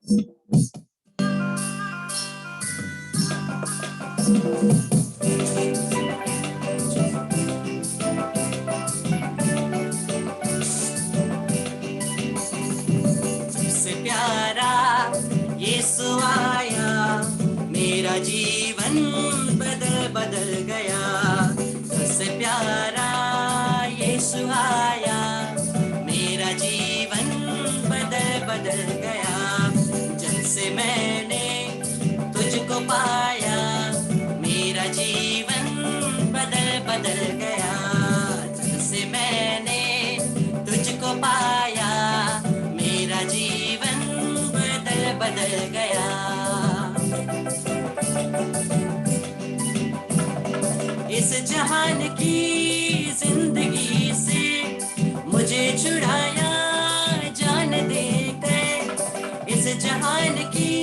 सबसे प्यारा यीशु आया, मेरा जीवन बदल गया। सबसे प्यारा यीशु आया, मेरा जीवन बदल गया। जब से मैंने तुझको पाया, मेरा जीवन बदल गया। जब से मैंने तुझको पाया, मेरा जीवन बदल गया। इस जहान की जिंदगी से मुझे छुड़ाया जान देकर। इस जहान की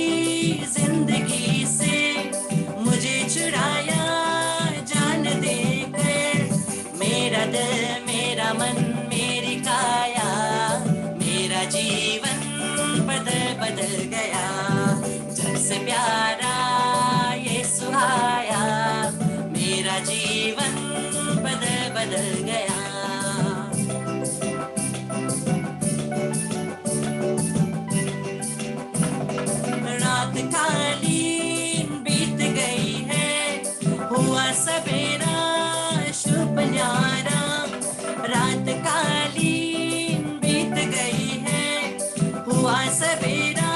जिंदगी से मुझे छुड़ाया जान देकर। मेरा दिल, मेरा मन, मेरी काया, मेरा जीवन बदल गया। जब से प्यारा यीशु आया, मेरा जीवन बदल गया। रात कालीन बीत गई है, हुआ सवेरा शुभ न्यारा। रात कालीन बीत गई है, हुआ सवेरा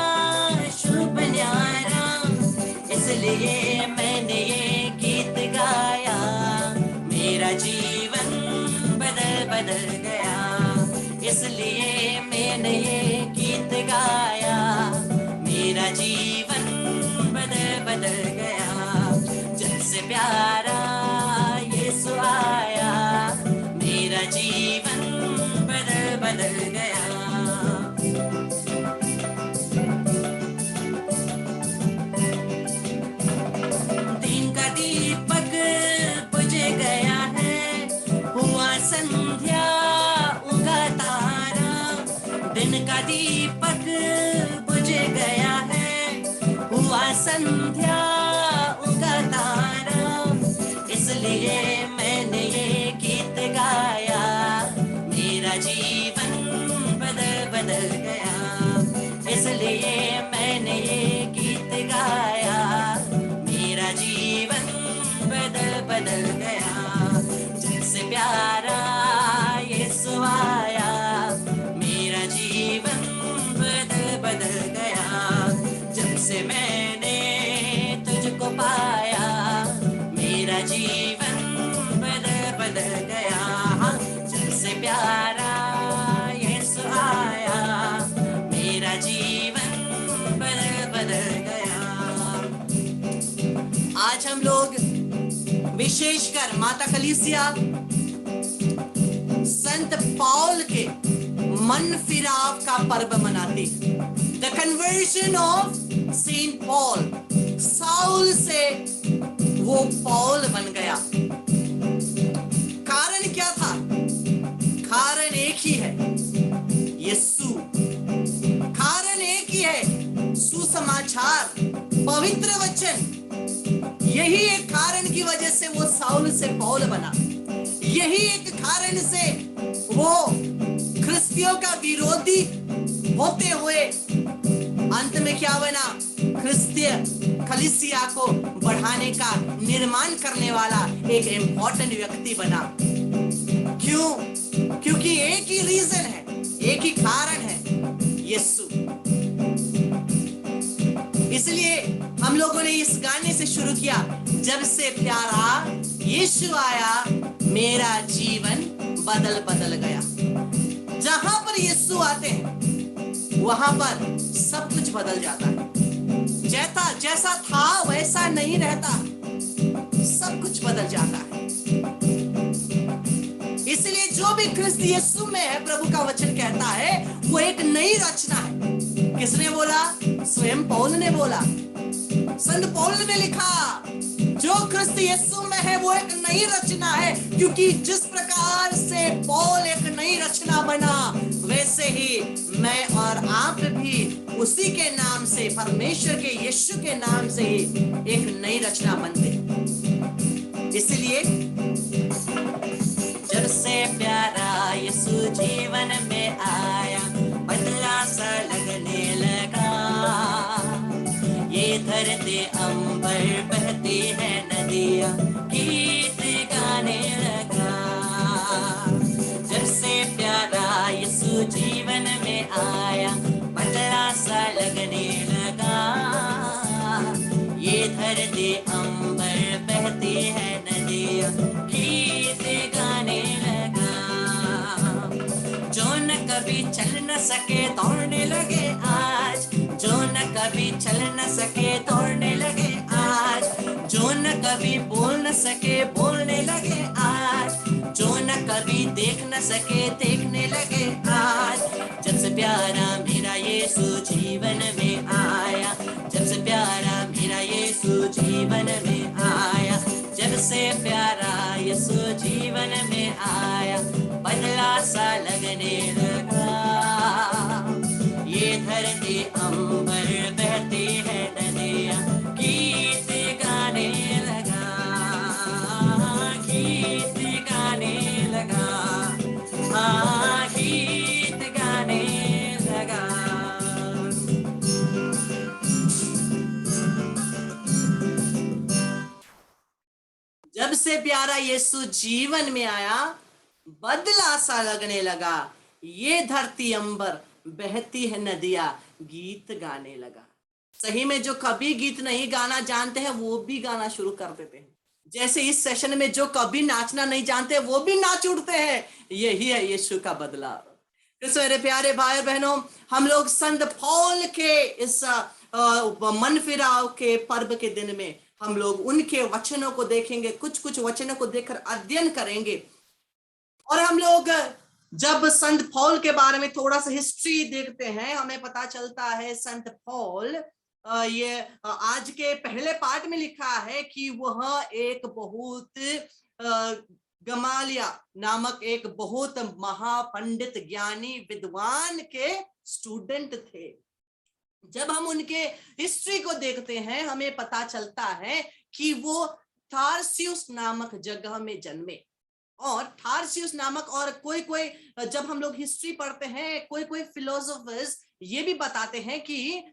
शुभ न्यारा। इसलिए मैंने ये गीत गाया, मेरा जीवन बदल गया। इसलिए मैंने ये गीत गाया, मेरा जीवन बदल गया। जब से प्यारा यीशु आया, मेरा जीवन बदल गया। दिन का दीपक बुझ गया है, हुआ संध्या उगा तारा। दिन का दीपक बुझ गया है, हुआ संध्या उगा तारा। इसलिए मैंने ये गीत गाया, मेरा जीवन बदल गया। इसलिए मैंने ये गीत गाया, मेरा जीवन बदल गया। जब से प्यारा यीशु आया, मेरा जीवन बदल गया। जब से मैंने तुझको पाया, मेरा जीवन बदल गया। जब से प्यारा यीशु आया, मेरा जीवन बदल गया। आज हम लोग विशेषकर माता कलीसिया संत पौल के मन फिराव का पर्व मनाते। The conversion of Saint Paul. Saul से वो पौल बन गया। कारण क्या था? कारण एक ही है, यीशु। कारण एक ही है, सुसमाचार, पवित्र वचन। यही एक कारण की वजह से वो साउल से पौल बना। यही एक कारण से वो ख्रिस्तियों का विरोधी होते हुए अंत में क्या बना? क्रिस्तीय कलीसिया को बढ़ाने का, निर्माण करने वाला एक इम्पोर्टेंट व्यक्ति बना। क्यों? क्योंकि एक ही रीजन है, एक ही कारण है, यीशु। इसलिए हम लोगों ने इस गाने से शुरू किया, जब से प्यारा यीशु आया, मेरा जीवन बदल गया। जहां पर यीशु आते हैं वहां पर सब कुछ बदल जाता है। जैसा था वैसा नहीं रहता, सब कुछ बदल जाता है। इसलिए जो भी ख्रिस्त यीशु में है, प्रभु का वचन कहता है, वो एक नई रचना है। किसने बोला? स्वयं पौल ने बोला। संत पौल ने लिखा, जो ख्रिस्त यीशु में है वो एक नई रचना है। क्योंकि जिस प्रकार से पौल एक नई रचना बना, वैसे ही मैं और आप भी उसी के नाम से, परमेश्वर के यीशु के नाम से एक नई रचना बनते। इसलिए जब से प्यारा यीशु जीवन में आया, बदला सा लगने लगा, ये धरती अंबर बहती है नदियां, गीत गाने लगा। जब से प्यारा यीशु जीवन में आया, बदला सा लगने लगा, ये धरती अंबर बहती है नदियां, गीत गाने लगा। जो न कभी चल न सके दौड़ने लगे आज, जो न कभी चल न सके दौड़ने लगे आज, जो न कभी बोल न सके बोलने लगे आज, जो न कभी देख न सके देखने लगे आज। जब से प्यारा मेरा यीशु जीवन में आया, जब से प्यारा मेरा यीशु जीवन में आया, जब से प्यारा यीशु जीवन में आया, बदला सा लगने लगा, ये धरती अंबर बहती है नदियां, गीत गाने लगा, गीत गाने लगा, हाँ गीत गाने लगा। जब से प्यारा यीशु जीवन में आया, बदला सा लगने लगा, ये धरती अंबर बहती है नदियां, गीत गाने लगा। सही में जो कभी गीत नहीं गाना जानते हैं वो भी गाना शुरू कर देते हैं। जैसे इस सेशन में जो कभी नाचना नहीं जानते वो भी नाच उठते हैं। यही है यीशु का बदलाव। तो मेरे प्यारे भाई बहनों, हम लोग संत पौल के इस मन फिराव के पर्व के दिन में हम लोग उनके वचनों को देखेंगे, कुछ वचनों को देखकर अध्ययन करेंगे। और हम लोग जब संत पौल के बारे में थोड़ा सा हिस्ट्री देखते हैं, हमें पता चलता है संत पौल, ये आज के पहले पार्ट में लिखा है कि वह एक बहुत गमालिया नामक एक बहुत महापंडित ज्ञानी विद्वान के स्टूडेंट थे। जब हम उनके हिस्ट्री को देखते हैं, हमें पता चलता है कि वो थार्सियुस नामक जगह में जन्मे। और थार्सियुस नामक, और कोई जब हम लोग हिस्ट्री पढ़ते हैं, कोई फिलोसोफर्स ये भी बताते हैं कि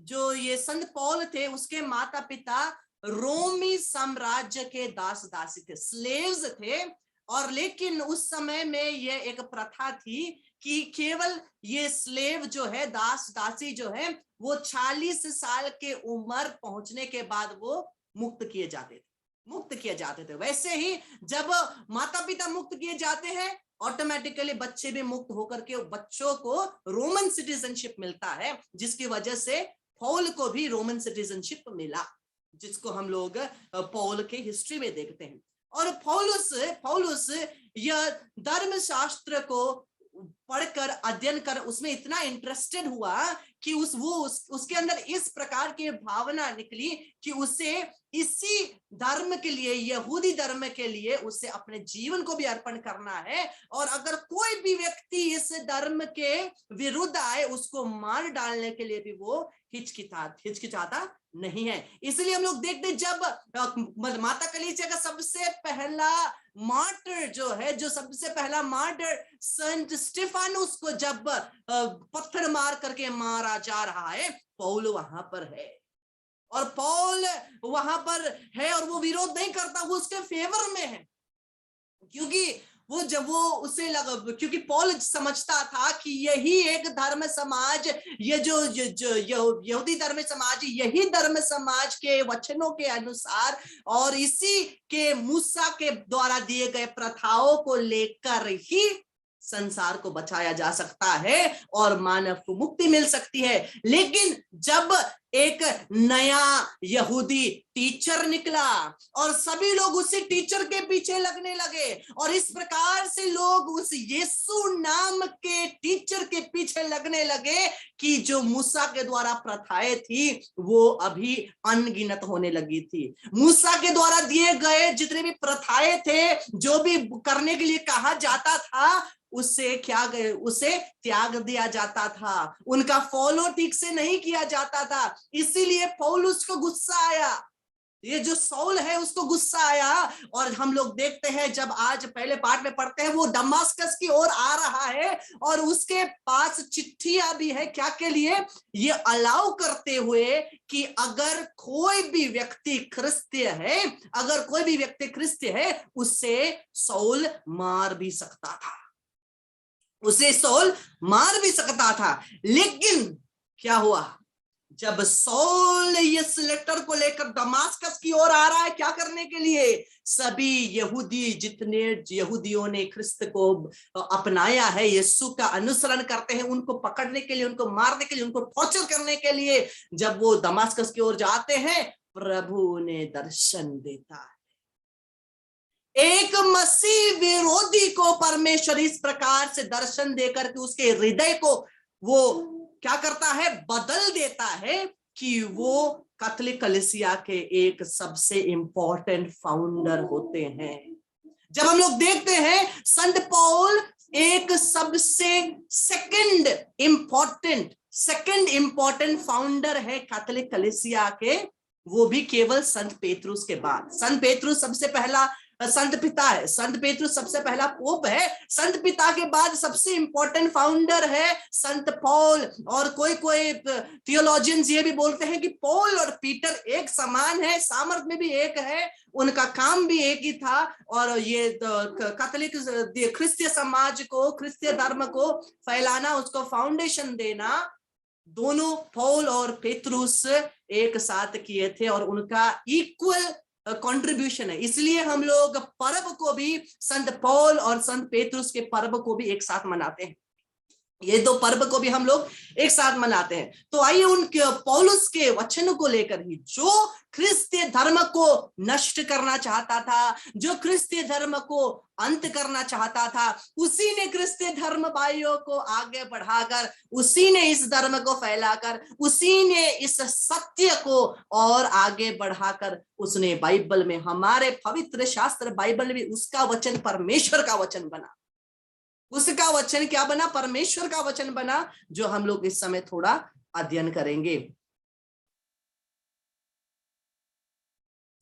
जो ये संत पौल थे उसके माता पिता रोमी साम्राज्य के दास दासी थे, स्लेव्स थे। और लेकिन उस समय में ये एक प्रथा थी कि केवल ये स्लेव जो है, दास दासी जो है, वो 40 साल के उम्र पहुंचने के बाद वो मुक्त किए जाते थे। वैसे ही जब माता पिता मुक्त किए जाते हैं, ऑटोमेटिकली बच्चे भी मुक्त होकर के बच्चों को रोमन सिटीजनशिप मिलता है, जिसकी वजह से पौल को भी रोमन सिटीजनशिप मिला, जिसको हम लोग पौल के हिस्ट्री में देखते हैं। और पौलुस यह धर्मशास्त्र को पढ़कर अध्ययन कर उसमें इतना इंटरेस्टेड हुआ कि उसके अंदर इस प्रकार की भावना निकली कि उसे इसी धर्म के लिए, यहूदी धर्म के लिए, उसे अपने जीवन को भी अर्पण करना है। और अगर कोई भी व्यक्ति इस धर्म के विरुद्ध आए, उसको मार डालने के लिए भी वो हिचकिचाता नहीं है। इसलिए हम लोग देखते, जब माता कलीसिया का सबसे पहला मार्टर जो सबसे पहला मार्टर संत स्टेफानुस को जब पत्थर मार करके मारा जा रहा है, पौल वहां पर है। और पौल वहां पर है और वो विरोध नहीं करता, वो उसके फेवर में है। क्योंकि क्योंकि पौल समझता था कि यही एक धर्म समाज, ये जो यहूदी धर्म समाज, यही धर्म समाज के वचनों के अनुसार और इसी के मूसा के द्वारा दिए गए प्रथाओं को लेकर ही संसार को बचाया जा सकता है और मानव को मुक्ति मिल सकती है। लेकिन जब एक नया यहूदी टीचर निकला और सभी लोग उसी टीचर के पीछे लगने लगे, और इस प्रकार से लोग उस यीशु नाम के टीचर के पीछे लगने लगे कि जो मूसा के द्वारा प्रथाएं थी वो अभी अनगिनत होने लगी थी। मूसा के द्वारा दिए गए जितने भी प्रथाएं थे, जो भी करने के लिए कहा जाता था, उसे उसे त्याग दिया जाता था, उनका फॉलो ठीक से नहीं किया जाता था। इसीलिए पौलुस को गुस्सा आया, ये जो सौल है उसको गुस्सा आया। और हम लोग देखते हैं जब आज पहले पाठ में पढ़ते हैं, वो दमास्कस की ओर आ रहा है और उसके पास चिट्ठियां भी है, क्या के लिए? ये अलाउ करते हुए कि अगर कोई भी व्यक्ति क्रिस्तीय है, उसे सौल मार भी सकता था, लेकिन क्या हुआ? जब सौल इस लेटर को लेकर दमास्कस की ओर आ रहा है, क्या करने के लिए? सभी यहूदी, जितने यहूदियों ने ख्रिस्त को अपनाया है, यीशु का अनुसरण करते हैं, उनको पकड़ने के लिए, उनको मारने के लिए, उनको टॉर्चर करने के लिए जब वो दमास्कस की ओर जाते हैं, प्रभु उन्हें दर्शन देता है। एक मसीह विरोधी को परमेश्वर इस प्रकार से दर्शन देकर के उसके हृदय को वो क्या करता है? बदल देता है कि वो कैथोलिक कलीसिया के एक सबसे इंपॉर्टेंट फाउंडर होते हैं। जब हम लोग देखते हैं संत पौल एक सबसे सेकंड इंपॉर्टेंट फाउंडर है कैथोलिक कलीसिया के, वो भी केवल संत पेत्रुस के बाद। संत पेत्रुस सबसे पहला संत पिता है, संत पेत्रुस सबसे पहला पोप है, संत पिता के बाद सबसे इंपॉर्टेंट फाउंडर है संत पौल। और कोई थियोलॉजियंस ये भी बोलते हैं कि पौल और पीटर एक समान है, सामर्थ में भी एक है, उनका काम भी एक ही था। और ये कैथोलिक ख्रिस्तीय समाज को, ख्रिस्तीय धर्म को फैलाना, उसको फाउंडेशन देना, दोनों पौल और पेत्रुस एक साथ किए थे और उनका इक्वल कंट्रीब्यूशन है। इसलिए हम लोग पर्व को भी संत पौल और संत पेत्रुस के पर्व को भी एक साथ मनाते हैं। ये दो पर्व को भी हम लोग एक साथ मनाते हैं। तो आइए उन पौलुस के वचन को लेकर ही, जो ख्रिस्तीय धर्म को नष्ट करना चाहता था, जो ख्रिस्तीय धर्म को अंत करना चाहता था, उसी ने ख्रिस्तीय धर्म भाइयों को आगे बढ़ाकर, उसी ने इस धर्म को फैलाकर, उसी ने इस सत्य को और आगे बढ़ाकर, उसने बाइबल में, हमारे पवित्र शास्त्र बाइबल में उसका वचन परमेश्वर का वचन बना। उसका वचन क्या बना? परमेश्वर का वचन बना, जो हम लोग इस समय थोड़ा अध्ययन करेंगे।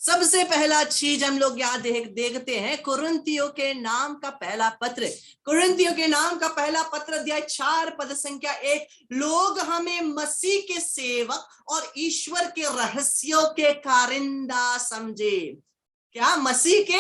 सबसे पहला चीज हम लोग यहाँ देखते हैं कुरिन्थियों के नाम का पहला पत्र। कुरिन्थियों के नाम का पहला पत्र अध्याय 4 पद संख्या 1, लोग हमें मसीह के सेवक और ईश्वर के रहस्यों के कारिंदा समझे। क्या? मसीह के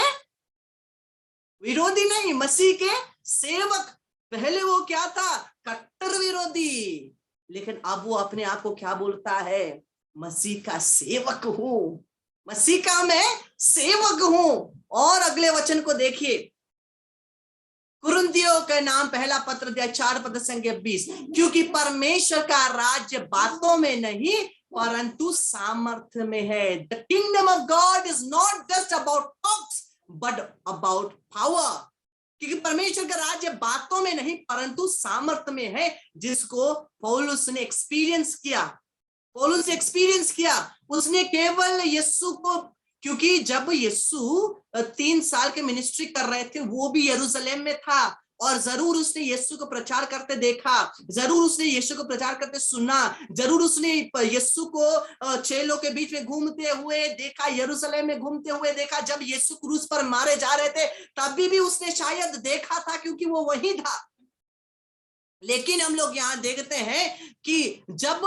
विरोधी नहीं, मसीह के सेवक। पहले वो क्या था? कट्टर विरोधी, लेकिन अब वो अपने आप को क्या बोलता है? मसीह का सेवक हूं, मसीह का मैं सेवक हूं। और अगले वचन को देखिए, कुरिन्थियों का नाम पहला पत्र अध्याय 4 पद संख्या 20, क्योंकि परमेश्वर का राज्य बातों में नहीं परंतु सामर्थ्य में है। The kingdom of God is not just about talks but about power. क्योंकि परमेश्वर का राज्य बातों में नहीं परंतु सामर्थ्य में है, जिसको पौलुस ने एक्सपीरियंस किया। उसने केवल यीशु को, क्योंकि जब यीशु 3 साल के मिनिस्ट्री कर रहे थे, वो भी यरूशलेम में था, और जरूर उसने यीशु को प्रचार करते देखा, जरूर उसने यीशु को प्रचार करते सुना, जरूर उसने यीशु को चेलों के बीच में घूमते हुए देखा, यरूशलेम में घूमते हुए देखा। जब यीशु क्रूस पर मारे जा रहे थे तभी भी उसने शायद देखा था, क्योंकि वो वही था। लेकिन हम लोग यहाँ देखते हैं कि जब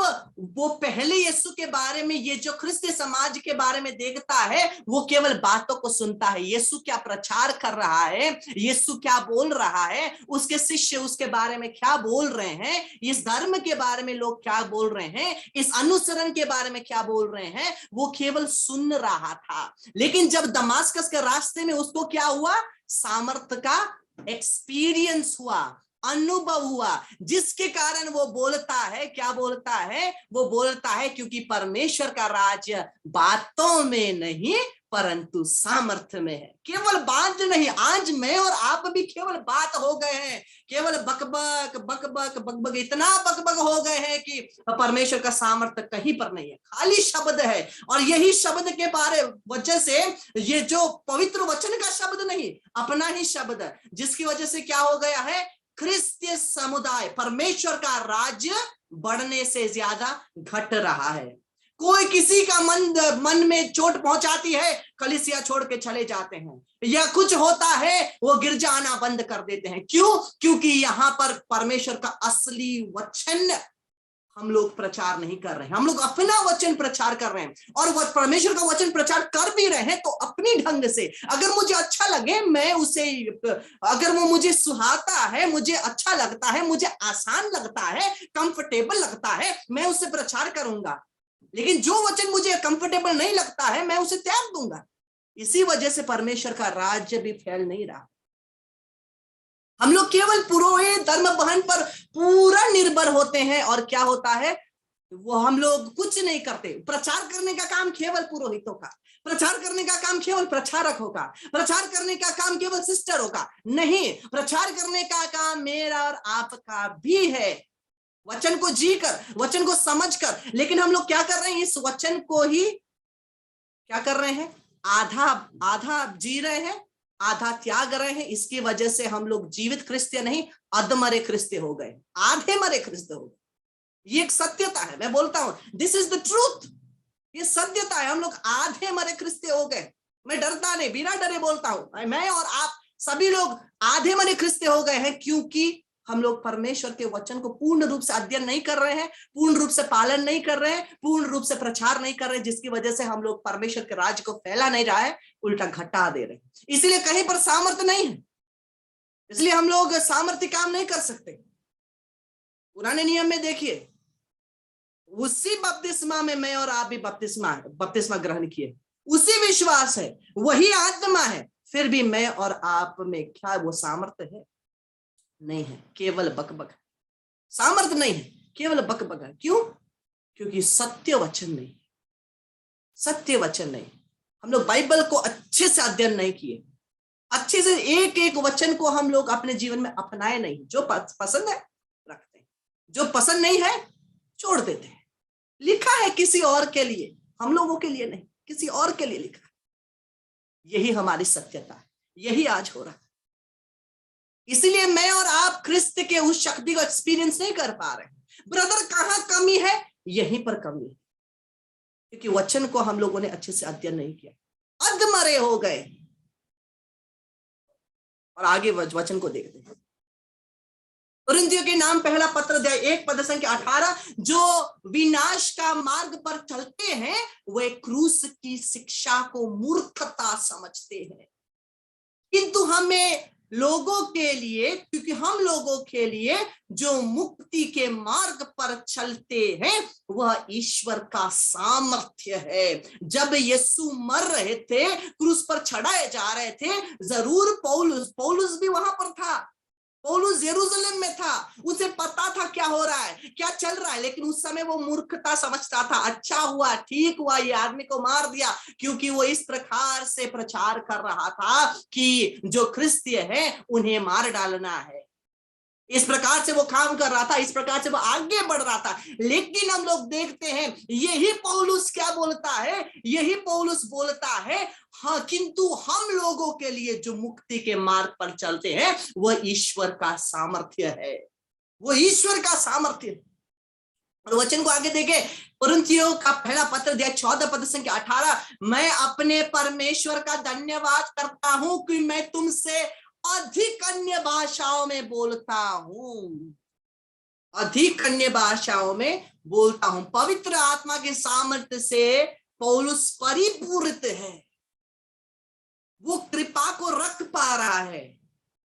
वो पहले यीशु के बारे में, ये जो ख्रिस्तीय समाज के बारे में देखता है, वो केवल बातों को सुनता है। यीशु क्या प्रचार कर रहा है, यीशु क्या बोल रहा है, उसके शिष्य उसके बारे में क्या बोल रहे हैं, इस धर्म के बारे में लोग क्या बोल रहे हैं, इस अनुसरण के बारे में क्या बोल रहे हैं, वो केवल सुन रहा था। लेकिन जब दमास्कस के रास्ते में उसको क्या हुआ? सामर्थ्य का एक्सपीरियंस हुआ, अनुभव हुआ, जिसके कारण वो बोलता है, क्या बोलता है? वो बोलता है क्योंकि परमेश्वर का राज्य बातों में नहीं परंतु सामर्थ्य में है। केवल बात नहीं, आज मैं और आप भी केवल बात हो गए हैं, केवल बकबक बकबक बकबक, इतना बकबक हो गए हैं कि परमेश्वर का सामर्थ्य कहीं पर नहीं है, खाली शब्द है। और यही शब्द के बारे वजह से, ये जो पवित्र वचन का शब्द नहीं, अपना ही शब्द है, जिसकी वजह से क्या हो गया है? क्रिस्तीय समुदाय, परमेश्वर का राज्य बढ़ने से ज्यादा घट रहा है। कोई किसी का मन में चोट पहुंचाती है, कलीसिया छोड़ के चले जाते हैं, या कुछ होता है वो गिरजा आना बंद कर देते हैं। क्यों? क्योंकि यहां पर परमेश्वर का असली वचन हम लोग प्रचार नहीं कर रहे हैं, हम लोग अपना वचन प्रचार कर रहे हैं। और वो परमेश्वर का वचन प्रचार कर भी रहे हैं तो अपनी ढंग से। अगर मुझे अच्छा लगे, मैं उसे, अगर वो मुझे सुहाता है, मुझे अच्छा लगता है, मुझे आसान लगता है, कंफर्टेबल लगता है, मैं उसे प्रचार करूंगा। लेकिन जो वचन मुझे कंफर्टेबल नहीं लगता है, मैं उसे त्याग दूंगा। इसी वजह से परमेश्वर का राज्य भी फैल नहीं रहा। हम लोग केवल पुरोहित धर्म बहन पर पूरा निर्भर होते हैं, और क्या होता है, वो हम लोग कुछ नहीं करते। प्रचार करने का काम केवल पुरोहितों का, प्रचार करने का काम केवल प्रचारकों का, प्रचार करने का काम केवल सिस्टरों का नहीं, प्रचार करने का काम मेरा और आपका भी है। वचन को जीकर, वचन को समझकर। लेकिन हम लोग क्या कर रहे हैं, इस वचन को ही क्या कर रहे हैं, आधा आधा जी रहे हैं, आधा त्याग रहे हैं। इसकी वजह से हम लोग जीवित क्रिस्तीय नहीं, अधमरे क्रिस्तीय हो गए, आधे मरे क्रिस्तीय हो गए। ये एक सत्यता है, मैं बोलता हूं, दिस इज द ट्रूथ। ये सत्यता है, हम लोग आधे मरे क्रिस्तीय हो गए। मैं डरता नहीं, बिना डरे बोलता हूं, मैं और आप सभी लोग आधे मरे क्रिस्तीय हो गए हैं, क्योंकि हम लोग परमेश्वर के वचन को पूर्ण रूप से अध्ययन नहीं कर रहे हैं, पूर्ण रूप से पालन नहीं कर रहे हैं, पूर्ण रूप से प्रचार नहीं कर रहे हैं, जिसकी वजह से हम लोग परमेश्वर के राज्य को फैला नहीं रहा है, उल्टा घटा दे रहे हैं। इसलिए कहीं पर सामर्थ्य नहीं है, इसलिए हम लोग सामर्थ्य काम नहीं कर सकते। पुराने नियम में देखिए, उसी बपतिस्मा में मैं और आप भी बपतिस्मा ग्रहण किए, उसी विश्वास है, वही आत्मा है, फिर भी मैं और आप में क्या वो सामर्थ्य है? नहीं है, केवल बकबक। सामर्थ्य नहीं है, केवल बकबक है। क्यों? क्योंकि सत्य वचन नहीं, सत्य वचन नहीं। हम लोग बाइबल को अच्छे से अध्ययन नहीं किए, अच्छे से एक एक वचन को हम लोग अपने जीवन में अपनाए नहीं। जो पसंद है रखते हैं, जो पसंद नहीं है छोड़ देते हैं। लिखा है किसी और के लिए, हम लोगों के लिए नहीं, किसी और के लिए लिखा है। यही हमारी सत्यता है, यही आज हो रहा है। इसलिए मैं और आप ख्रिस्त के उस शक्ति को एक्सपीरियंस नहीं कर पा रहे। ब्रदर, कहां कमी है? यहीं पर कमी है, क्योंकि वचन को हम लोगों ने अच्छे से अध्ययन नहीं किया, अधमरे हो गए। और आगे वचन को देखते हैं, कुरिन्थियों के नाम पहला पत्र अध्याय 1 पद संख्या 18, जो विनाश का मार्ग पर चलते हैं वे क्रूस की शिक्षा को मूर्खता समझते हैं, किंतु हमें लोगों के लिए, क्योंकि हम लोगों के लिए जो मुक्ति के मार्ग पर चलते हैं वह ईश्वर का सामर्थ्य है। जब यीशु मर रहे थे, क्रूस पर चढ़ाए जा रहे थे, जरूर पौलुस भी वहां पर था, पौलुस यरूशलेम में था, उसे पता था क्या हो रहा है, क्या चल रहा है, लेकिन उस समय वो मूर्खता समझता था। अच्छा हुआ, ठीक हुआ ये आदमी को मार दिया, क्योंकि वो इस प्रकार से प्रचार कर रहा था कि जो क्रिस्तीय है उन्हें मार डालना है। इस प्रकार से वो काम कर रहा था, इस प्रकार से वो आगे बढ़ रहा था। लेकिन हम लोग देखते हैं यही पौलुस क्या बोलता है, यही पौलुस बोलता है, हाँ, किंतु हम लोगों के लिए जो मुक्ति के मार्ग पर चलते हैं वह ईश्वर का सामर्थ्य है, वो ईश्वर का सामर्थ्य है। और वचन को आगे देखे, कुरिन्थियों का पहला पत्र अध्याय 14 पद संख्या 18, मैं अपने परमेश्वर का धन्यवाद करता हूं कि मैं तुमसे अधिक अन्य भाषाओं में बोलता हूं, अधिक अन्य भाषाओं में बोलता हूं। पवित्र आत्मा के सामर्थ्य से पौलुस परिपूरित है, वो कृपा को रख पा रहा है,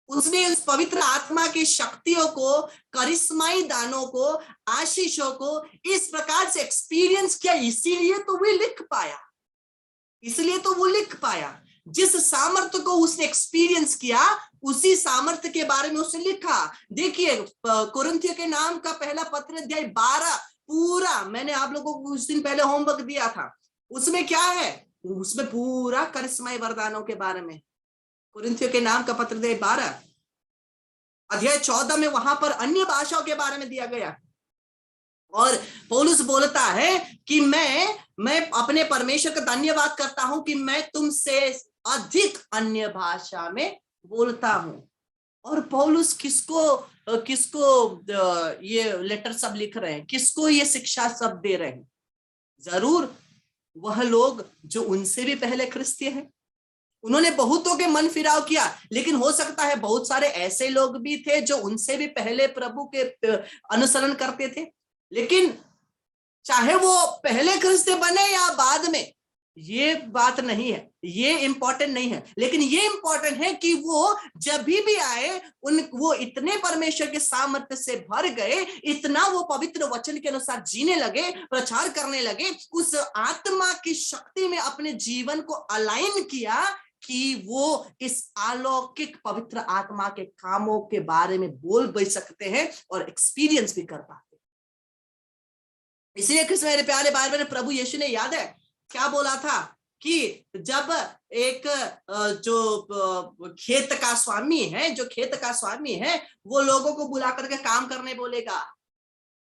उसने उस पवित्र आत्मा की शक्तियों को, करिश्माई दानों को, आशीषों को इस प्रकार से एक्सपीरियंस किया, इसीलिए तो वो लिख पाया, इसलिए तो वो लिख पाया। जिस सामर्थ्य को उसने एक्सपीरियंस किया उसी सामर्थ्य के बारे में उसने लिखा। देखिए, कुरिन्थियों के नाम का पहला पत्र अध्याय 12 पूरा, मैंने आप लोगों को कुछ दिन पहले होमवर्क दिया था, उसमें क्या है, उसमें पूरा करिश्माई वरदानों के बारे में। कुरिन्थियों के नाम का पत्र अध्याय 12 अध्याय 14 में वहां पर अन्य भाषाओं के बारे में दिया गया, और पौलुस बोलता है कि मैं अपने परमेश्वर का धन्यवाद करता हूं कि मैं तुमसे अधिक अन्य भाषा में बोलता हूं। और पौलुस किसको किसको ये लेटर सब लिख रहे हैं, किसको ये शिक्षा सब दे रहे हैं? जरूर वह लोग जो उनसे भी पहले क्रिस्तीय हैं। उन्होंने बहुतों के मन फिराव किया, लेकिन हो सकता है बहुत सारे ऐसे लोग भी थे जो उनसे भी पहले प्रभु के अनुसरण करते थे। लेकिन चाहे वो पहले क्रिस्तीय बने या बाद में, ये बात नहीं है, ये इंपॉर्टेंट नहीं है। लेकिन ये इंपॉर्टेंट है कि वो जब भी आए वो इतने परमेश्वर के सामर्थ्य से भर गए, इतना वो पवित्र वचन के अनुसार जीने लगे, प्रचार करने लगे, उस आत्मा की शक्ति में अपने जीवन को अलाइन किया कि वो इस अलौकिक पवित्र आत्मा के कामों के बारे में बोल भी सकते हैं और एक्सपीरियंस भी कर पाते हैं। इसलिए मेरे प्यारे भाई बहन, प्रभु यीशु ने, याद है क्या बोला था कि जब एक जो खेत का स्वामी है वो लोगों को बुला करके काम करने बोलेगा,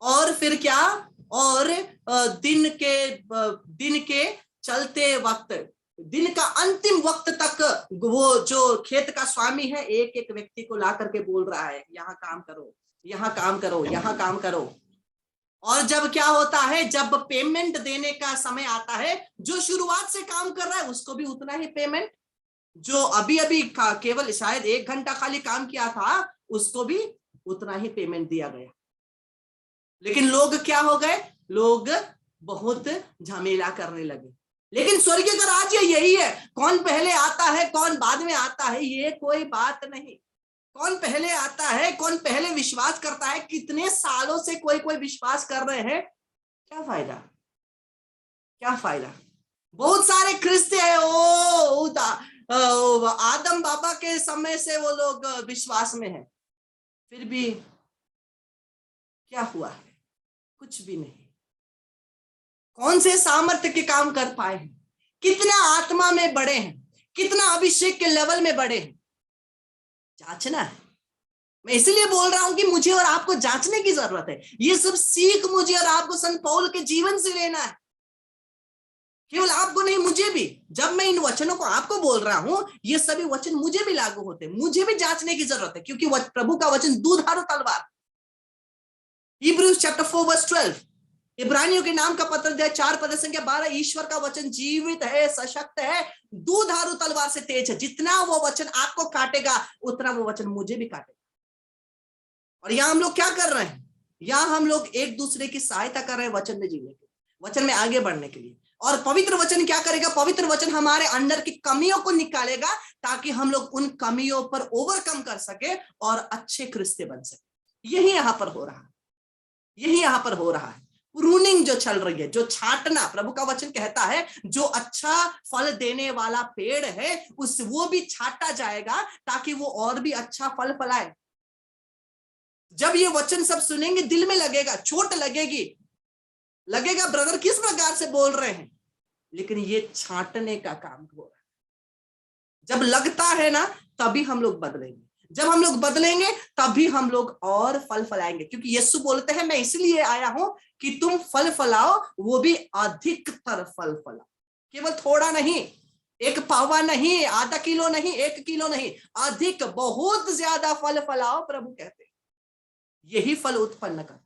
और फिर क्या, और दिन के चलते वक्त, दिन का अंतिम वक्त तक वो जो खेत का स्वामी है एक एक व्यक्ति को ला करके बोल रहा है, यहाँ काम करो, यहाँ काम करो, यहाँ काम करो। और जब क्या होता है, जब पेमेंट देने का समय आता है, जो शुरुआत से काम कर रहा है उसको भी उतना ही पेमेंट, जो अभी अभी केवल शायद 1 घंटा खाली काम किया था उसको भी उतना ही पेमेंट दिया गया। लेकिन लोग क्या हो गए, लोग बहुत झमेला करने लगे। लेकिन स्वर्गीय का राज्य यही है, कौन पहले आता है कौन बाद में आता है ये कोई बात नहीं। कौन पहले आता है, कौन पहले विश्वास करता है, कितने सालों से कोई विश्वास कर रहे हैं, क्या फायदा, क्या फायदा। बहुत सारे क्रिस्ती है, आदम बाबा के समय से वो लोग विश्वास में है, फिर भी क्या हुआ है, कुछ भी नहीं। कौन से सामर्थ्य के काम कर पाए हैं, कितना आत्मा में बढ़े हैं, कितना अभिषेक के लेवल में बढ़े हैं, जांचना है। मैं इसलिए बोल रहा हूं कि मुझे और आपको जांचने की जरूरत है। ये सब सीख मुझे और आपको संत पौल के जीवन से लेना है, केवल आपको नहीं मुझे भी। जब मैं इन वचनों को आपको बोल रहा हूं, ये सभी वचन मुझे भी लागू होते हैं, मुझे भी जांचने की जरूरत है, क्योंकि प्रभु का वचन दूधारू तलवार। Hebrews chapter 4 verse 12, इब्रानियों के नाम का पत्र अध्याय 4 पद संख्या 12, ईश्वर का वचन जीवित है, सशक्त है, दूधारू तलवार से तेज है। जितना वो वचन आपको काटेगा उतना वो वचन मुझे भी काटेगा। और यहाँ हम लोग क्या कर रहे हैं, यहाँ हम लोग एक दूसरे की सहायता कर रहे हैं वचन में जीने के, वचन में आगे बढ़ने के लिए। और पवित्र वचन क्या करेगा, पवित्र वचन हमारे अंदर की कमियों को निकालेगा ताकि हम लोग उन कमियों पर ओवरकम कर सके और अच्छे क्रिस्ती बन सके। यही यहाँ पर हो रहा है, यही यहाँ पर हो रहा है। प्रूनिंग जो चल रही है, जो छांटना, प्रभु का वचन कहता है जो अच्छा फल देने वाला पेड़ है वो भी छांटा जाएगा ताकि वो और भी अच्छा फल फलाए। जब ये वचन सब सुनेंगे दिल में लगेगा, चोट लगेगी, लगेगा ब्रदर किस प्रकार से बोल रहे हैं, लेकिन ये छांटने का काम हो रहा है। जब लगता है ना तभी हम लोग बदलेंगे, जब हम लोग बदलेंगे तभी हम लोग और फल फलाएंगे। क्योंकि यीशु बोलते हैं मैं इसलिए आया हूं कि तुम फल फलाओ, वो भी अधिकतर फल फलाओ, केवल थोड़ा नहीं, 1 पावा नहीं, आधा किलो नहीं, 1 किलो नहीं, अधिक, बहुत ज्यादा फल फलाओ। प्रभु कहते हैं यही फल उत्पन्न कर।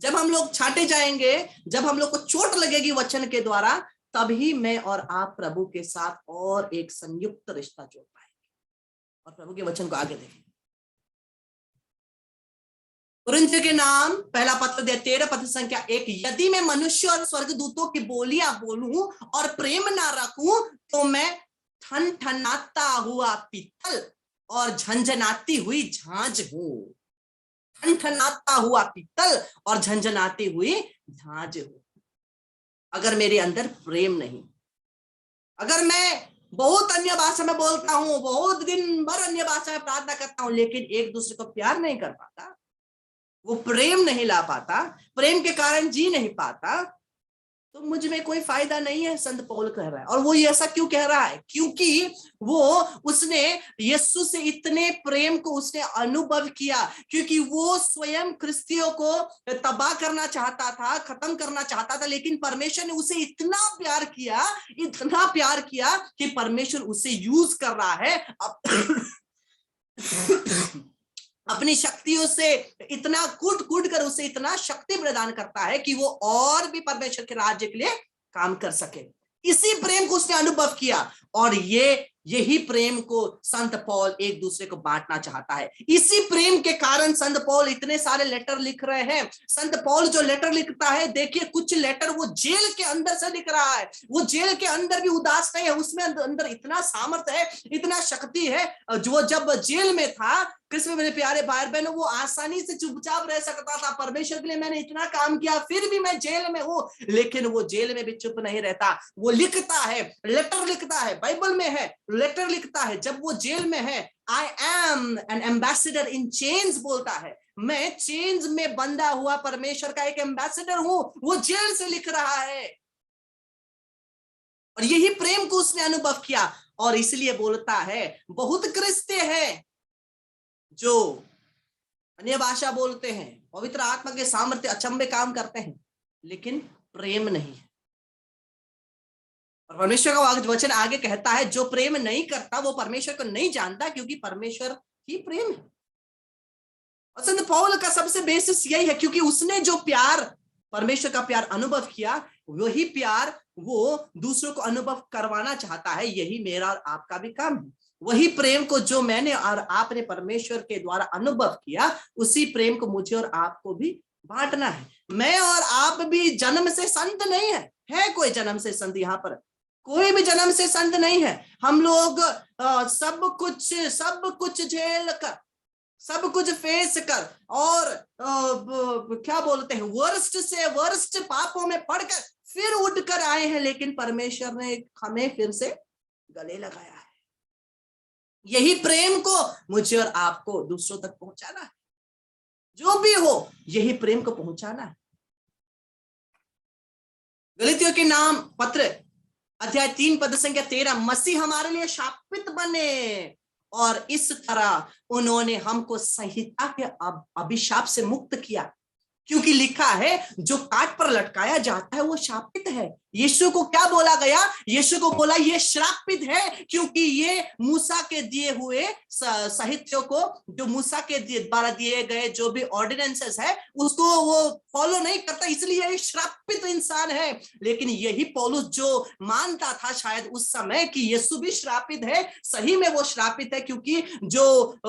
जब हम लोग छांटे जाएंगे, जब हम लोग को चोट लगेगी वचन के द्वारा, तभी मैं और आप प्रभु के साथ और एक संयुक्त रिश्ता जोड़ पाएंगे और प्रभु के वचन को आगे देखेंगे। कुरिन्थियों के नाम पहला पत्र 13 पद संख्या 1, यदि मैं मनुष्य और स्वर्गदूतों की बोलियां बोलूं और प्रेम ना रखूं तो मैं ठनठनाता हुआ पीतल और झंझनाती हुई झांझ हूं। ठनठनाता हुआ पीतल और झंझनाती हुई झांझ हूं। अगर मेरे अंदर प्रेम नहीं, अगर मैं बहुत अन्य भाषा में बोलता हूं, बहुत दिन भर अन्य भाषा में प्रार्थना करता हूं, लेकिन एक दूसरे को प्यार नहीं कर पाता, वो प्रेम नहीं ला पाता, प्रेम के कारण जी नहीं पाता, तो मुझ में कोई फायदा नहीं है, संत पौल कह रहा है। और वो ये ऐसा क्यों कह रहा है, क्योंकि उसने यीशु से इतने प्रेम को उसने अनुभव किया, क्योंकि वो स्वयं क्रिस्तियों को तबाह करना चाहता था, खत्म करना चाहता था, लेकिन परमेश्वर ने उसे इतना प्यार किया कि परमेश्वर उसे यूज कर रहा है अपनी शक्तियों से इतना कूट कूट कर उसे इतना शक्ति प्रदान करता है कि वो और भी परमेश्वर के राज्य के लिए काम कर सके। इसी प्रेम को उसने अनुभव किया और यही प्रेम को संत पौल एक दूसरे को बांटना चाहता है। इसी प्रेम के कारण संत पौल इतने सारे लेटर लिख रहे हैं। संत पौल जो लेटर लिखता है, देखिए कुछ लेटर वो जेल के अंदर से लिख रहा है। वो जेल के अंदर भी उदास नहीं है, उसमें अंदर इतना सामर्थ्य है, इतना शक्ति है। जो जब जेल में था, कृष्ण मेरे प्यारे भाई बहनों, वो आसानी से चुपचाप रह सकता था। परमेश्वर के लिए मैंने इतना काम किया, फिर भी मैं जेल में हूं, लेकिन वो जेल में भी चुप नहीं रहता। वो लिखता है, लेटर लिखता है, बाइबल में है, लेटर लिखता है। जब वो जेल में है, I am N ambassador in chains बोलता है, मैं चेन्स में बंधा हुआ परमेश्वर का एक एम्बेसडर हूं। वो जेल से लिख रहा है और यही प्रेम को उसने अनुभव किया और इसलिए बोलता है, बहुत क्रिस्ती है जो अन्य भाषा बोलते हैं, पवित्र आत्मा के सामर्थ्य अचंभे काम करते हैं, लेकिन प्रेम नहीं है। और परमेश्वर का वचन आगे कहता है, जो प्रेम नहीं करता वो परमेश्वर को नहीं जानता, क्योंकि परमेश्वर ही प्रेम है। और संत पौल का सबसे बेसिस यही है, क्योंकि उसने जो प्यार, परमेश्वर का प्यार अनुभव किया, वही प्यार वो दूसरों को अनुभव करवाना चाहता है। यही मेरा और आपका भी काम है। वही प्रेम को जो मैंने और आपने परमेश्वर के द्वारा अनुभव किया, उसी प्रेम को मुझे और आपको भी बांटना है। मैं और आप भी जन्म से संत नहीं है कोई जन्म से संत यहाँ पर कोई भी जन्म से संत नहीं है। हम लोग सब कुछ झेल कर, सब कुछ फेस कर और क्या बोलते हैं, वर्स्ट से वर्स्ट पापों में पड़कर फिर उठकर आए हैं, लेकिन परमेश्वर ने हमें फिर से गले लगाया है। यही प्रेम को मुझे और आपको दूसरों तक पहुंचाना है। जो भी हो, यही प्रेम को पहुंचाना है। गलतियों के नाम पत्र अध्याय 3 पद संख्या 13, मसीह हमारे लिए शापित बने और इस तरह उन्होंने हमको संहिता के अभिशाप से मुक्त किया, क्योंकि लिखा है, जो काट पर लटकाया जाता है वो शापित है। यीशु को क्या बोला गया? यीशु को बोला ये श्रापित है, क्योंकि ये मूसा के दिए हुए साहित्यों को, जो मूसा के द्वारा दिए गए जो भी ऑर्डिनेंसेस है, उसको वो फॉलो नहीं करता, इसलिए ये श्रापित इंसान है। लेकिन यही पौलुस जो मानता था शायद उस समय कि यीशु भी श्रापित है, सही में वो श्रापित है, क्योंकि जो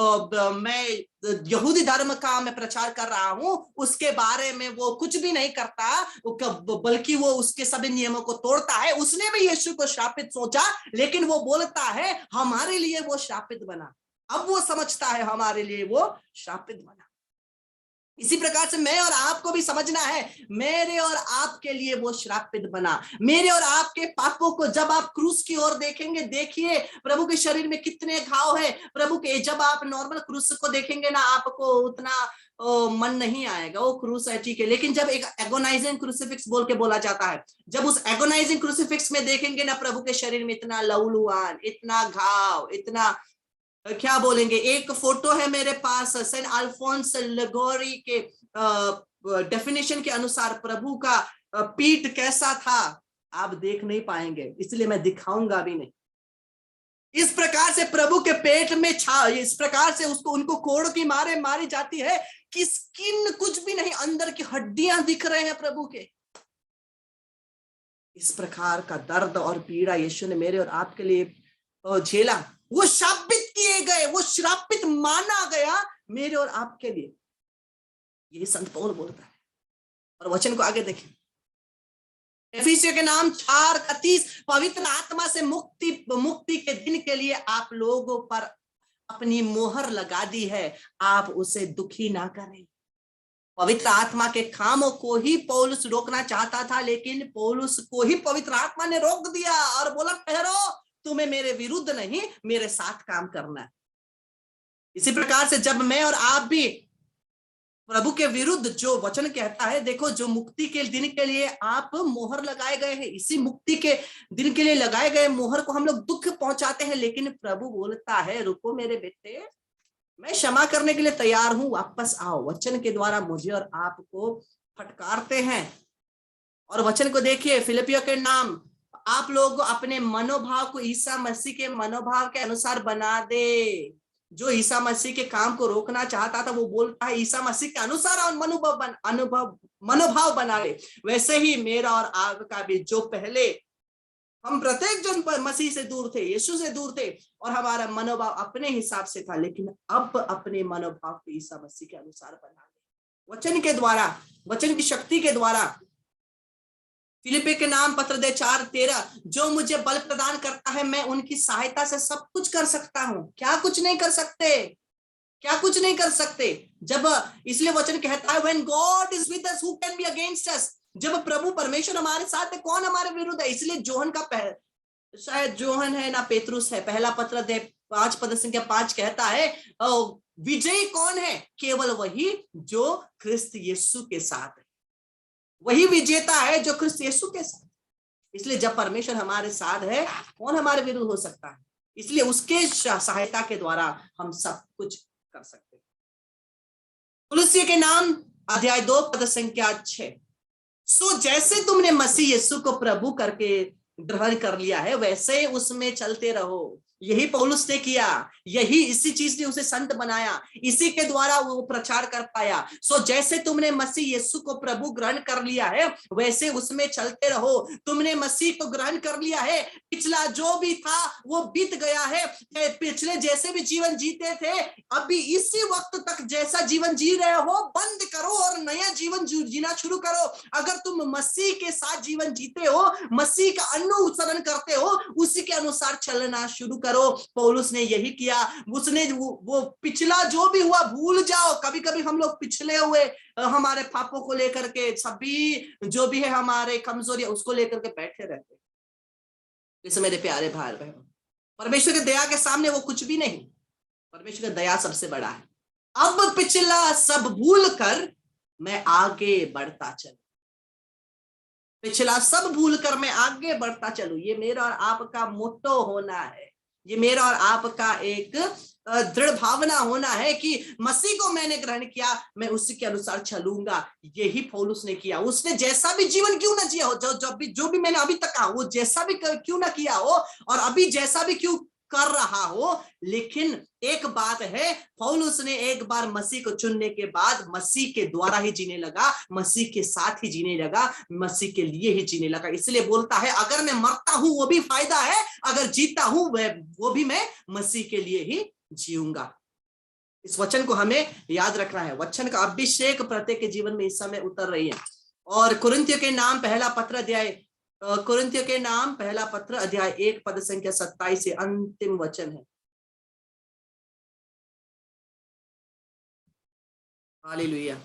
मैं यहूदी धर्म का मैं प्रचार कर रहा हूं, उसके बारे में वो कुछ भी नहीं करता, बल्कि वो उसके सभी नियमों को तोड़ता है। उसने भी यीशु को श्रापित सोचा, लेकिन वो बोलता है हमारे लिए वो श्रापित बना। अब वो समझता है हमारे लिए वो श्रापित बना। इसी प्रकार से मैं और आपको भी समझना है, मेरे और आपके लिए वो श्रापित बना। मेरे और आपके पापों को जब आप क्रूस की ओर देखेंगे, देखिए प्रभु के शरीर में कितने घाव है। प्रभु के, जब आप नॉर्मल क्रूस को देखेंगे ना, आपको उतना मन नहीं आएगा, वो क्रूस है ठीक है, लेकिन जब एक एगोनाइजिंग क्रूसिफिक्स बोल के बोला जाता है, जब उस एगोनाइजिंग क्रूसिफिक्स में देखेंगे ना, प्रभु के शरीर में इतना लहूलुहान, इतना घाव, इतना क्या बोलेंगे। एक फोटो है मेरे पास सेंट अल्फोंस लिगोरी के डेफिनेशन के अनुसार प्रभु का पीठ कैसा था, आप देख नहीं पाएंगे, इसलिए मैं दिखाऊंगा भी नहीं। इस प्रकार से प्रभु के पेट में इस प्रकार से उसको, उनको कोड़ों की मारे मारी जाती है कि स्किन कुछ भी नहीं, अंदर की हड्डियां दिख रहे हैं प्रभु के। इस प्रकार का दर्द और पीड़ा यीशु ने मेरे और आपके लिए झेला। वो शापित किए गए, वो श्रापित माना गया मेरे और आपके लिए। यही संत पौल बोलता है। और वचन को आगे देखें, एफिसियों के नाम 4:31, पवित्र आत्मा से मुक्ति के दिन के लिए आप लोगों पर अपनी मोहर लगा दी है, आप उसे दुखी ना करें। पवित्र आत्मा के कामों को ही पौलुस रोकना चाहता था, लेकिन पौलुस को ही पवित्र आत्मा ने रोक दिया और बोला, ठहरो, तुम्हें मेरे विरुद्ध नहीं, मेरे साथ काम करना है। इसी प्रकार से जब मैं और आप भी प्रभु के विरुद्ध, जो वचन कहता है, देखो जो मुक्ति के दिन के लिए आप मोहर लगाए गए हैं, इसी मुक्ति के दिन के लिए लगाए गए मोहर को हम लोग दुख पहुंचाते हैं, लेकिन प्रभु बोलता है, रुको मेरे बेटे, मैं क्षमा करने के लिए तैयार हूं, वापस आओ। वचन के द्वारा मुझे और आपको फटकारते हैं। और वचन को देखिए, फिलिपियों के नाम, आप लोग अपने मनोभाव को ईसा मसीह के मनोभाव के अनुसार बना दे। जो ईसा मसीह के काम को रोकना चाहता था, वो बोलता है ईसा मसीह के अनुसार मनोभाव बना ले। वैसे ही मेरा और आपका भी, जो पहले हम प्रत्येक जन पर मसीह से दूर थे, यीशु से दूर थे, और हमारा मनोभाव अपने हिसाब से था, लेकिन अब अपने मनोभाव को ईसा मसीह के अनुसार बना ले, वचन के द्वारा, वचन की शक्ति के द्वारा। फिलिप्पी के नाम पत्र दे 4:13, जो मुझे बल प्रदान करता है, मैं उनकी सहायता से सब कुछ कर सकता हूं। क्या कुछ नहीं कर सकते? क्या कुछ नहीं कर सकते? जब, इसलिए वचन कहता है when God is with us, who can be against us? जब प्रभु परमेश्वर हमारे साथ है, कौन हमारे विरुद्ध है? इसलिए जोहन का शायद जोहन है ना पेतरुस है, पहला पत्र दे 5:5 कहता है विजयी कौन है? केवल वही जो ख्रिस्त यीशु के साथ है। वही विजेता है जो ख्रिस्त यीशु के साथ। इसलिए जब परमेश्वर हमारे साथ है, कौन हमारे विरुद्ध हो सकता है? इसलिए उसके सहायता के द्वारा हम सब कुछ कर सकते हैं। कुलुस्सी के नाम अध्याय 2:6, सो जैसे तुमने मसीह यीशु को प्रभु करके ग्रहण कर लिया है, वैसे उसमें चलते रहो। यही पौलुस ने किया, यही इसी चीज ने उसे संत बनाया, इसी के द्वारा वो प्रचार कर पाया। सो जैसे तुमने मसीह यीशु को प्रभु ग्रहण कर लिया है, वैसे उसमें चलते रहो। तुमने मसीह को ग्रहण कर लिया है, पिछला जो भी था वो बीत गया है। पिछले जैसे भी जीवन जीते थे, अभी इसी वक्त तक जैसा जीवन जी रहे हो, बंद करो और नया जीवन जीना शुरू करो। अगर तुम मसीह के साथ जीवन जीते हो, मसीह का अनुसरण करते हो, उसी के अनुसार चलना शुरू करो। पौलुस ने यही किया। उसने वो पिछला जो भी हुआ भूल जाओ। कभी कभी हम लोग पिछले हुए हमारे पापों को लेकर के, सभी जो भी है हमारे कमजोरी, उसको लेकर के बैठे रहते। इस मेरे प्यारे भाई बहनों, परमेश्वर की दया के सामने वो कुछ भी नहीं। परमेश्वर की दया सबसे बड़ा है। अब पिछला सब भूल कर मैं आगे बढ़ता चलूं। पिछला सब भूल कर मैं आगे बढ़ता चलूं, ये मेरा और आपका मोटो होना है। ये मेरा और आपका एक दृढ़ भावना होना है कि मसीह को मैंने ग्रहण किया, मैं उसी के अनुसार चलूंगा। यही पौलुस ने किया। उसने जैसा भी जीवन क्यों ना जिया हो, जो भी मैंने अभी तक कहा, वो जैसा भी क्यों ना किया हो, और अभी जैसा भी क्यों कर रहा हो, लेकिन एक बात है, पौलुस ने एक बार मसीह को चुनने के बाद मसीह के द्वारा ही जीने लगा, मसीह के साथ ही जीने लगा, मसीह के लिए ही जीने लगा। इसलिए बोलता है, अगर मैं मरता हूं वो भी फायदा है, अगर जीता हूं वो भी मैं मसीह के लिए ही जीऊंगा। इस वचन को हमें याद रखना है। वचन का अभिषेक प्रत्येक के जीवन में इस समय उतर रही है। और कुरिन्थियों के नाम पहला पत्र अध्याय 1:27 से अंतिम वचन है। हालेलुया।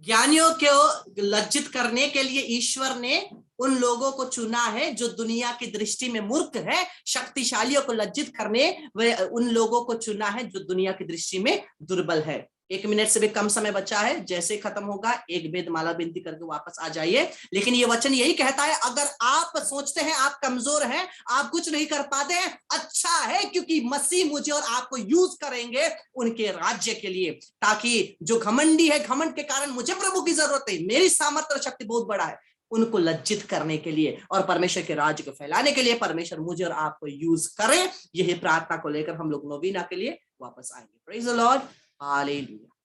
ज्ञानियों को लज्जित करने के लिए ईश्वर ने उन लोगों को चुना है जो दुनिया की दृष्टि में मूर्ख है। शक्तिशालियों को लज्जित करने वे उन लोगों को चुना है जो दुनिया की दृष्टि में दुर्बल है। 1 मिनट से भी कम समय बचा है। जैसे खत्म होगा एक वेद माला विनती करके वापस आ जाइए। लेकिन ये वचन यही कहता है, अगर आप सोचते हैं आप कमजोर हैं, आप कुछ नहीं कर पाते हैं, अच्छा है, क्योंकि मसीह मुझे और आपको यूज करेंगे उनके राज्य के लिए। ताकि जो घमंडी है, घमंड के कारण मुझे प्रभु की जरूरत है, मेरी सामर्थ्य और शक्ति बहुत बड़ा है, उनको लज्जित करने के लिए और परमेश्वर के राज्य को फैलाने के लिए परमेश्वर मुझे और आपको यूज करे। यही प्रार्थना को लेकर हम लोग नवीना के लिए वापस आएंगे। Praise the Lord. हालेलुया।